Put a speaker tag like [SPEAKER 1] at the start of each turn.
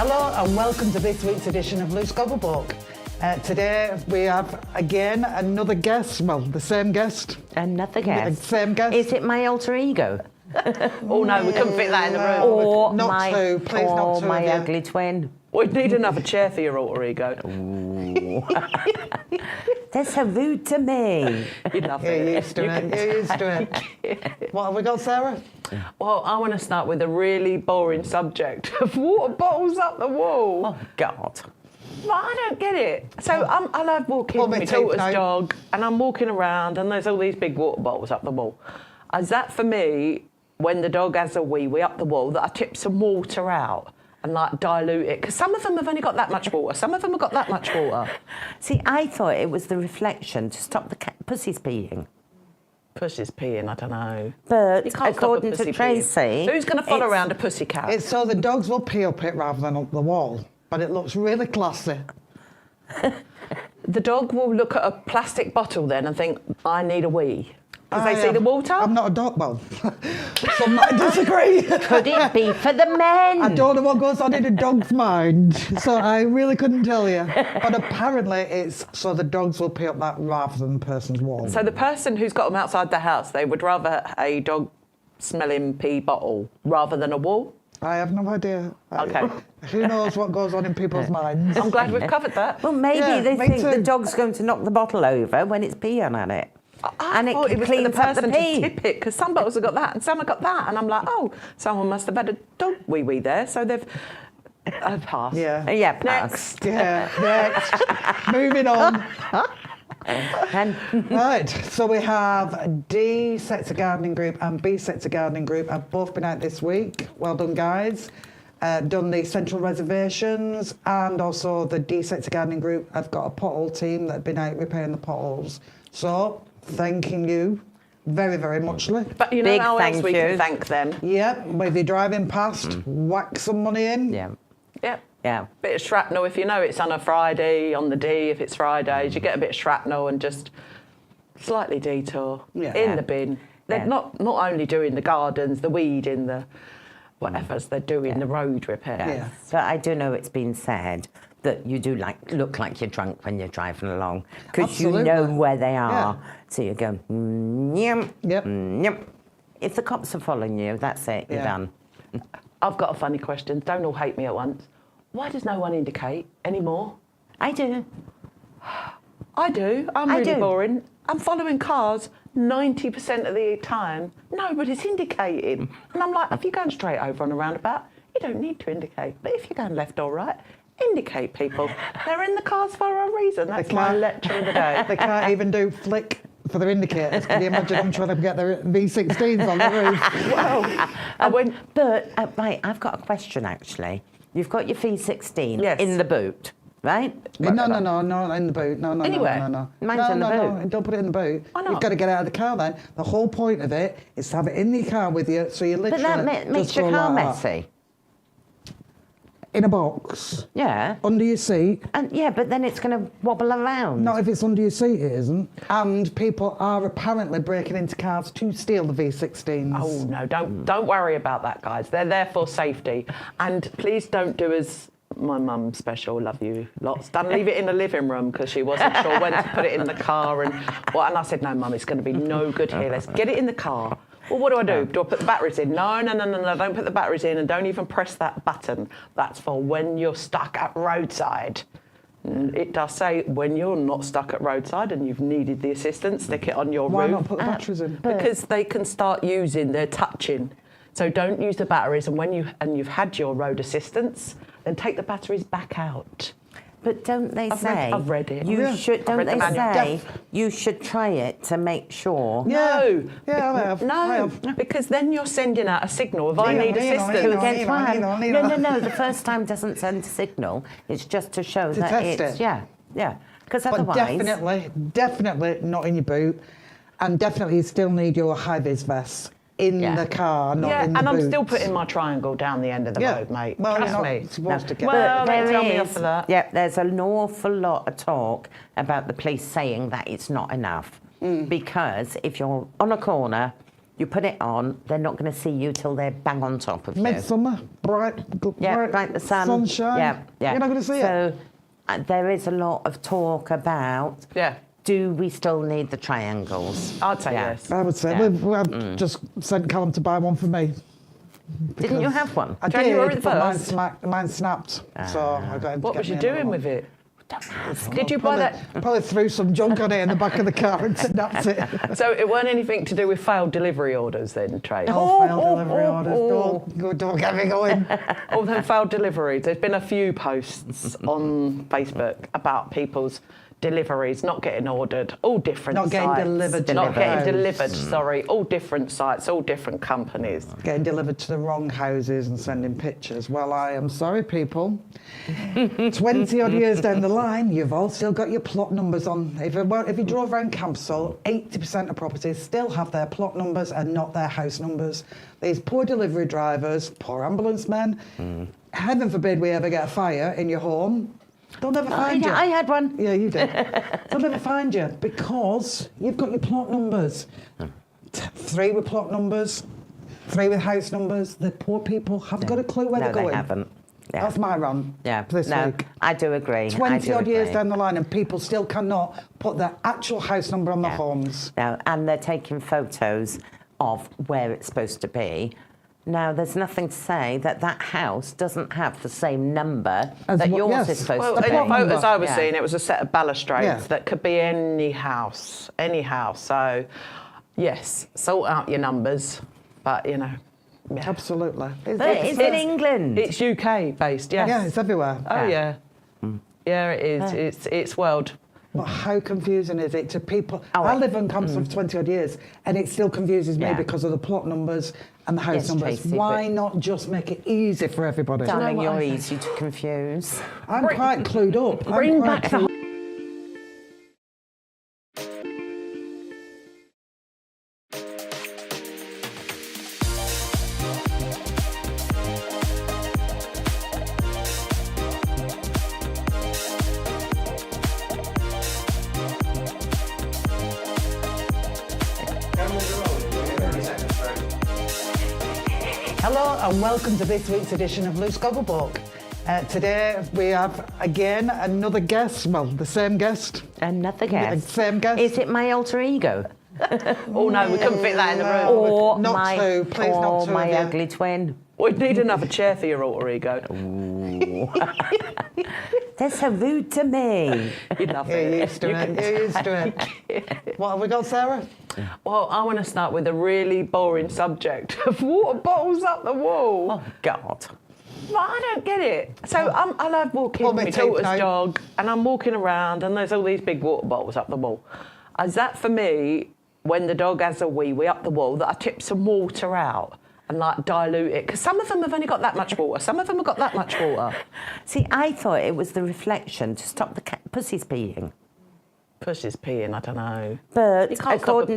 [SPEAKER 1] Hello and welcome to this week's edition of Loose Gobble Book. Today we have again another guest, well, the same guest.
[SPEAKER 2] Another guest?
[SPEAKER 1] Same guest.
[SPEAKER 2] Is it my alter ego?
[SPEAKER 3] Oh no, we couldn't fit that in the room.
[SPEAKER 2] Or
[SPEAKER 1] not
[SPEAKER 2] my,
[SPEAKER 1] two, please,
[SPEAKER 2] or
[SPEAKER 1] not two
[SPEAKER 2] my
[SPEAKER 1] of you.
[SPEAKER 2] ugly twin?
[SPEAKER 3] We'd need another chair for your alter ego.
[SPEAKER 2] They're so rude to me.
[SPEAKER 3] You'd love
[SPEAKER 1] You're
[SPEAKER 3] it.
[SPEAKER 1] used to it. You're used to it. What have we got, Sarah?
[SPEAKER 3] Well, I want to start with a really boring subject of water bottles up the wall.
[SPEAKER 2] Oh, God.
[SPEAKER 3] But I don't get it. So I love walking
[SPEAKER 1] Pull
[SPEAKER 3] with
[SPEAKER 1] me
[SPEAKER 3] my
[SPEAKER 1] teeth
[SPEAKER 3] daughter's
[SPEAKER 1] now.
[SPEAKER 3] dog, and I'm walking around, and there's all these big water bottles up the wall. Is that for me, when the dog has a wee up the wall, that I tip some water out and like dilute it? Because some of them have only got that much water. Some of them have got that much water.
[SPEAKER 2] See, I thought it was the reflection to stop the pussies peeing.
[SPEAKER 3] Pussy's peeing, I don't know.
[SPEAKER 2] But
[SPEAKER 3] You can't stop a
[SPEAKER 2] according
[SPEAKER 3] pussy
[SPEAKER 2] to
[SPEAKER 3] peeing.
[SPEAKER 2] Tracy...
[SPEAKER 3] Who's going to follow
[SPEAKER 2] it's-
[SPEAKER 3] around a pussy cat?
[SPEAKER 1] It's so the dogs will pee up it rather than up the wall, but it looks really classy.
[SPEAKER 3] The dog will look at a plastic bottle then and think, I need a wee. Because they see the water.
[SPEAKER 1] I'm not a dog, well, some might disagree.
[SPEAKER 2] Could it be for the men?
[SPEAKER 1] I don't know what goes on in a dog's mind, so I really couldn't tell you. But apparently it's so the dogs will pee up that rather than the person's wall.
[SPEAKER 3] So the person who's got them outside the house, they would rather a dog smelling pee bottle rather than a wall.
[SPEAKER 1] I have no idea.
[SPEAKER 3] Okay.
[SPEAKER 1] Who knows what goes on in people's minds?
[SPEAKER 3] I'm glad we've covered that.
[SPEAKER 2] Well, maybe
[SPEAKER 1] Yeah,
[SPEAKER 2] they
[SPEAKER 1] me
[SPEAKER 2] think the
[SPEAKER 1] too.
[SPEAKER 2] dog's going to knock the bottle over when it's peeing on it.
[SPEAKER 3] I thought it was for the
[SPEAKER 2] cleans up
[SPEAKER 3] person
[SPEAKER 2] the
[SPEAKER 3] to
[SPEAKER 2] pee.
[SPEAKER 3] tip it, because some bottles have got that and some have got that. And I'm like, oh, someone must have had a dog wee there. So they've... I've passed.
[SPEAKER 1] Yeah.
[SPEAKER 2] Yeah, pass.
[SPEAKER 1] Yeah, next. Moving on.
[SPEAKER 2] And
[SPEAKER 1] Right, so we have D Sector Gardening Group and B Sector Gardening Group have both been out this week. Well done, guys. Done the central reservations, and also the D Sector Gardening Group have got a pothole team that have been out repairing the potholes. So, thanking you very, very muchly.
[SPEAKER 3] But you know
[SPEAKER 2] Big
[SPEAKER 3] how else
[SPEAKER 2] thank
[SPEAKER 3] we
[SPEAKER 2] you.
[SPEAKER 3] can thank them?
[SPEAKER 1] Yep, with you driving past, whack some money in.
[SPEAKER 2] yeah,
[SPEAKER 3] Yep.
[SPEAKER 2] yeah.
[SPEAKER 3] Bit of shrapnel if you know it's on a Friday, on the D if it's Fridays, you get a bit of shrapnel and just slightly detour
[SPEAKER 1] Yeah.
[SPEAKER 3] in the bin. They're
[SPEAKER 2] Yeah.
[SPEAKER 3] not only doing the gardens, the weeding, the whatever's they're doing, the road repair.
[SPEAKER 1] Yeah.
[SPEAKER 2] But I do know it's been said that you do look like you're drunk when you're driving along because you
[SPEAKER 1] Absolutely.
[SPEAKER 2] know where they are.
[SPEAKER 1] Yeah.
[SPEAKER 2] So you go, yep,
[SPEAKER 1] Yep.
[SPEAKER 2] yep. If the cops are following you, that's it, you're
[SPEAKER 1] Yeah.
[SPEAKER 2] done.
[SPEAKER 3] I've got a funny question. Don't all hate me at once. Why does no one indicate anymore?
[SPEAKER 2] I do.
[SPEAKER 3] I do. I'm
[SPEAKER 2] I
[SPEAKER 3] really
[SPEAKER 2] do.
[SPEAKER 3] boring. I'm following cars 90% of the time. Nobody's indicating. And I'm like, if you're going straight over on a roundabout, you don't need to indicate. But if you're going left or right, indicate, people. They're in the cars for a reason. That's my
[SPEAKER 1] can't-
[SPEAKER 3] lecture of the day.
[SPEAKER 1] They can't even do flick for their indicators. Can you imagine them trying to get their V16s on the roof?
[SPEAKER 3] Well, I went...
[SPEAKER 2] But, right, I've got a question actually. You've got your V16
[SPEAKER 3] Yes.
[SPEAKER 2] in the boot, right?
[SPEAKER 1] No, in the boot. No,
[SPEAKER 3] Anywhere.
[SPEAKER 1] no.
[SPEAKER 2] Mine's in the
[SPEAKER 1] No,
[SPEAKER 2] boot.
[SPEAKER 1] don't put it in the boot.
[SPEAKER 3] Why not?
[SPEAKER 1] You've got to get it out of the car then. The whole point of it is to have it in the car with you, so you
[SPEAKER 2] But
[SPEAKER 1] literally
[SPEAKER 2] that makes
[SPEAKER 1] just
[SPEAKER 2] your
[SPEAKER 1] go
[SPEAKER 2] car
[SPEAKER 1] like that.
[SPEAKER 2] messy.
[SPEAKER 1] In a box,
[SPEAKER 2] Yeah.
[SPEAKER 1] under your seat.
[SPEAKER 2] And yeah, but then it's going to wobble around.
[SPEAKER 1] Not if it's under your seat, it isn't. And people are apparently breaking into cars to steal the V16s.
[SPEAKER 3] Oh, no, don't worry about that, guys. They're there for safety. And please don't do as my mum special, love you lots. Don't leave it in the living room because she wasn't sure when to put it in the car. And I said, no, Mum, it's going to be no good here. Let's get it in the car. Well, what do? Do I put the batteries in? No, don't put the batteries in and don't even press that button. That's for when you're stuck at roadside. It does say when you're not stuck at roadside and you've needed the assistance, stick it on your
[SPEAKER 1] Why
[SPEAKER 3] roof.
[SPEAKER 1] not put the batteries in?
[SPEAKER 3] Because they can start using their touching. So don't use the batteries, and when you've had your road assistance, then take the batteries back out.
[SPEAKER 2] But don't they say
[SPEAKER 3] I've read it.
[SPEAKER 2] You
[SPEAKER 1] Yeah.
[SPEAKER 2] should?
[SPEAKER 3] I've
[SPEAKER 2] Don't
[SPEAKER 3] read the
[SPEAKER 2] they
[SPEAKER 3] manual.
[SPEAKER 2] say you should try it to make sure?
[SPEAKER 1] Yeah. Yeah, I have. I
[SPEAKER 3] No,
[SPEAKER 1] have.
[SPEAKER 3] because then you're sending out a signal. If I
[SPEAKER 1] Hang on,
[SPEAKER 3] need
[SPEAKER 1] hang on,
[SPEAKER 3] assistance,
[SPEAKER 1] hang on.
[SPEAKER 2] Against one.
[SPEAKER 1] hang
[SPEAKER 2] No,
[SPEAKER 1] on.
[SPEAKER 2] no. The first time doesn't send a signal. It's just to show
[SPEAKER 1] To
[SPEAKER 2] that
[SPEAKER 1] test
[SPEAKER 2] it's
[SPEAKER 1] it.
[SPEAKER 2] yeah. Because
[SPEAKER 1] But
[SPEAKER 2] otherwise,
[SPEAKER 1] definitely not in your boot. And definitely you still need your high-vis vest in
[SPEAKER 2] Yeah.
[SPEAKER 1] the car, not
[SPEAKER 3] yeah,
[SPEAKER 1] in the
[SPEAKER 3] and I'm
[SPEAKER 1] boot.
[SPEAKER 3] still putting my triangle down the end of the road, mate.
[SPEAKER 1] Well,
[SPEAKER 3] Trust
[SPEAKER 1] you're not
[SPEAKER 3] me.
[SPEAKER 1] supposed to get
[SPEAKER 3] Well,
[SPEAKER 2] but
[SPEAKER 3] they tell me
[SPEAKER 2] there
[SPEAKER 3] off for that.
[SPEAKER 2] Yeah, there's an awful lot of talk about the police saying that it's not enough. Because if you're on a corner, You put it on, they're not going to see you till they're bang on top of you.
[SPEAKER 1] Midsummer, bright,
[SPEAKER 2] Bright the sun.
[SPEAKER 1] sunshine.
[SPEAKER 2] Yeah.
[SPEAKER 1] You're not going to see it.
[SPEAKER 2] So there is a lot of talk about.
[SPEAKER 3] Yeah.
[SPEAKER 2] Do we still need the triangles?
[SPEAKER 3] I'd say yes.
[SPEAKER 1] I would say
[SPEAKER 2] Yeah.
[SPEAKER 1] we've just sent Callum to buy one for me.
[SPEAKER 2] Didn't you have one?
[SPEAKER 1] I
[SPEAKER 3] January
[SPEAKER 1] did,
[SPEAKER 3] the
[SPEAKER 1] but
[SPEAKER 3] 1st?
[SPEAKER 1] mine snapped. So I got him to
[SPEAKER 3] What
[SPEAKER 1] get
[SPEAKER 3] was you
[SPEAKER 1] me another
[SPEAKER 3] doing
[SPEAKER 1] one.
[SPEAKER 3] with it? Did you buy that?
[SPEAKER 1] Probably threw some junk on it in the back of the car and snapped it.
[SPEAKER 3] So it weren't anything to do with failed delivery orders then, Trey?
[SPEAKER 1] All failed delivery orders. Don't get me going.
[SPEAKER 3] All them failed deliveries. There's been a few posts on Facebook about people's deliveries not getting ordered, all different
[SPEAKER 1] Not
[SPEAKER 3] sites.
[SPEAKER 1] getting delivered to
[SPEAKER 3] Not
[SPEAKER 1] the
[SPEAKER 3] getting
[SPEAKER 1] house.
[SPEAKER 3] delivered, sorry. All different sites, all different companies.
[SPEAKER 1] Getting delivered to the wrong houses and sending pictures. Well, I am sorry, people. 20 odd years down the line, you've all still got your plot numbers on. If you drove around Camposol, 80% of properties still have their plot numbers and not their house numbers. These poor delivery drivers, poor ambulance men. Heaven forbid we ever get a fire in your home. They'll never find you.
[SPEAKER 2] I had one.
[SPEAKER 1] Yeah, you did. They'll never find you because you've got your plot numbers. 3 with plot numbers, 3 with house numbers. The poor people haven't got a clue where they're going.
[SPEAKER 2] They haven't. Yeah.
[SPEAKER 1] That's my run this week.
[SPEAKER 2] I do agree.
[SPEAKER 1] 20 odd years
[SPEAKER 2] agree.
[SPEAKER 1] down the line and people still cannot put their actual house number on their homes.
[SPEAKER 2] No, and they're taking photos of where it's supposed to be. Now, there's nothing to say that that house doesn't have the same number
[SPEAKER 1] As
[SPEAKER 2] that
[SPEAKER 1] what-
[SPEAKER 2] yours
[SPEAKER 1] yes.
[SPEAKER 2] is supposed
[SPEAKER 3] Well,
[SPEAKER 2] to
[SPEAKER 3] in
[SPEAKER 2] be.
[SPEAKER 3] the photos I was
[SPEAKER 2] Yeah.
[SPEAKER 3] seeing, it was a set of balustrades
[SPEAKER 1] Yeah.
[SPEAKER 3] that could be any house, any house. So, yes, sort out your numbers, but you know, yeah.
[SPEAKER 1] Absolutely.
[SPEAKER 2] But it's in England.
[SPEAKER 3] It's UK based, yes.
[SPEAKER 1] Yeah, it's everywhere.
[SPEAKER 3] Oh
[SPEAKER 2] Yeah.
[SPEAKER 3] yeah, yeah, it is. It's world.
[SPEAKER 1] But how confusing is it to people?
[SPEAKER 2] Oh,
[SPEAKER 1] I live on Camposol for 20 odd years and it still confuses me
[SPEAKER 2] Yeah.
[SPEAKER 1] because of the plot numbers and the house
[SPEAKER 2] Yes,
[SPEAKER 1] numbers.
[SPEAKER 2] Tracy,
[SPEAKER 1] Why
[SPEAKER 2] but-
[SPEAKER 1] not just make it easy for everybody?
[SPEAKER 2] Darling,
[SPEAKER 3] what I
[SPEAKER 2] you're
[SPEAKER 3] think?
[SPEAKER 2] easy to confuse.
[SPEAKER 1] I'm quite clued up.
[SPEAKER 3] Bring
[SPEAKER 1] I'm quite
[SPEAKER 3] back the
[SPEAKER 1] clued- Hello and welcome to this week's edition of Loose Gogglebook. Today we have again another guest, well, the same guest.
[SPEAKER 2] Another guest.
[SPEAKER 1] Same guest.
[SPEAKER 2] Is it my alter ego?
[SPEAKER 3] Oh no, we couldn't fit that in the room.
[SPEAKER 1] No.
[SPEAKER 2] Or
[SPEAKER 1] Not
[SPEAKER 2] my,
[SPEAKER 1] two, please, not
[SPEAKER 2] or
[SPEAKER 1] two
[SPEAKER 2] my
[SPEAKER 1] of you.
[SPEAKER 2] ugly twin?
[SPEAKER 3] We'd need another chair for your alter ego.
[SPEAKER 2] They're so rude to me.
[SPEAKER 3] You love
[SPEAKER 1] You're
[SPEAKER 3] it.
[SPEAKER 1] used to it. You're used to it. What have we got, Sarah?
[SPEAKER 3] Well, I want to start with a really boring subject of water bottles up the wall.
[SPEAKER 2] Oh, God.
[SPEAKER 3] But I don't get it. So I love walking
[SPEAKER 1] Pull me
[SPEAKER 3] my
[SPEAKER 1] teeth
[SPEAKER 3] daughter's
[SPEAKER 1] out.
[SPEAKER 3] dog, and I'm walking around, and there's all these big water bottles up the wall. Is that for me, when the dog has a wee up the wall, that I tip some water out and like dilute it? Because some of them have only got that much water. Some of them have got that much water.
[SPEAKER 2] See, I thought it was the reflection to stop the pussies peeing.
[SPEAKER 3] Pussy's peeing, I don't know.
[SPEAKER 2] But
[SPEAKER 3] You can't stop
[SPEAKER 2] according